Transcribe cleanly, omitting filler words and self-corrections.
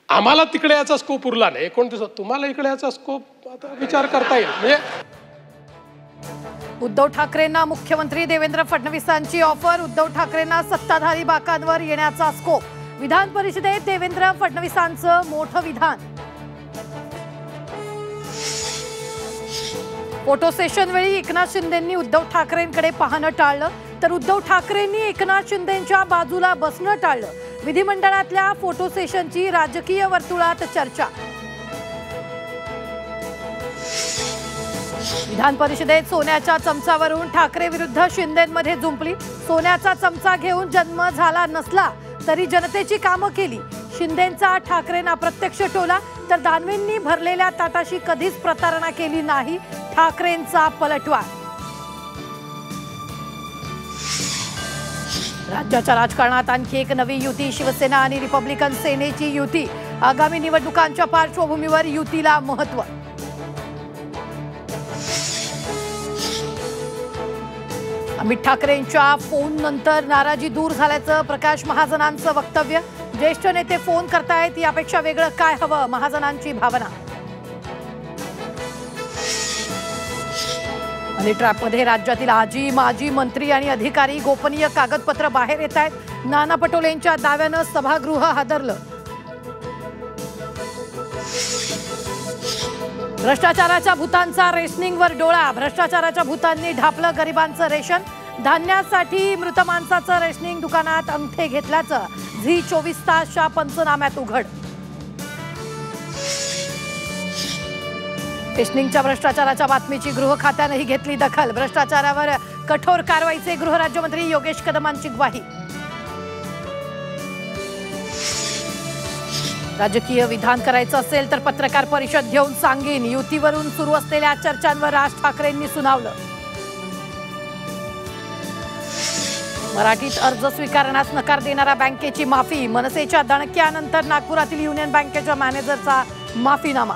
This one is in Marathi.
आम्हाला तिकडे याचा स्कोप उरला नाही 29. तुम्हाला इकडे याचा स्कोप आता विचार करता येईल. म्हणजे उद्धव ठाकरेंना मुख्यमंत्री देवेंद्र फडणवीसांची ऑफर. उद्धव ठाकरेंना सत्ताधारी बाकांवर येण्याचा स्कोप. विधान परिषदेत देवेंद्र फडणवीसांचं मोठं विधान. फोटो सेशन वेळी एकनाथ शिंदेंनी उद्धव ठाकरेंकडे पाहणं टाळलं, तर उद्धव ठाकरेंनी एकनाथ शिंदेंच्या बाजूला बसणं टाळलं. विधिमंडळातल्या फोटो सेशनची राजकीय वर्तुळात चर्चा. विधान परिषदेत सोन्याच्या चमचावरून ठाकरे विरुद्ध शिंदेंमध्ये जुंपली. सोन्याचा चमचा घेऊन जन्म झाला नसला तरी जनतेची कामं केली. शिंदेंचा ठाकरेंना प्रत्यक्ष टोला, तर दानवेंनी भरलेल्या ताटाशी कधीच प्रतारणा केली नाही. ठाकरेंचा पलटवार. राज्याच्या राजकारणात आणखी एक नवी युती. शिवसेना आणि रिपब्लिकन सेनेची युती. आगामी निवडणुकांच्या पार्श्वभूमीवर युतीला महत्त्व. अमित ठाकरेंच्या फोन नंतर नाराजी दूर झाल्याचं प्रकाश महाजनांचं वक्तव्य. ज्येष्ठ नेते फोन करतायत यापेक्षा वेगळं काय हवं, महाजनांची भावना. मनी ट्रॅपमध्ये राज्यातील आजी माजी मंत्री आणि अधिकारी गोपनीय कागदपत्र बाहेर येत आहेत. नाना पटोलेंच्या दाव्यानं सभागृह हादरलं. भ्रष्टाचाराच्या भूतांचा रेशनिंगवर डोळा. भ्रष्टाचाराच्या भूतांनी ढापलं गरिबांचं रेशन. धान्यासाठी मृत माणसाचं रेशनिंग दुकानात अंगठे घेतल्याचं झी 24 तासच्या पंचनाम्यात उघड. रेशनिंगच्या भ्रष्टाचाराच्या बातमीची गृह खात्यानेही घेतली दखल. भ्रष्टाचारावर कठोर कारवाईचे गृहराज्यमंत्री योगेश कदमांची ग्वाही. राजकीय विधान करायचं असेल तर पत्रकार परिषद घेऊन सांगेन. युतीवरून सुरू असलेल्या चर्चांवर राज ठाकरेंनी सुनावलं. मराठीत अर्ज स्वीकारण्यास नकार देणाऱ्या बँकेची माफी. मनसेच्या दणक्यानंतर नागपुरातील युनियन बँकेच्या मॅनेजरचा माफीनामा.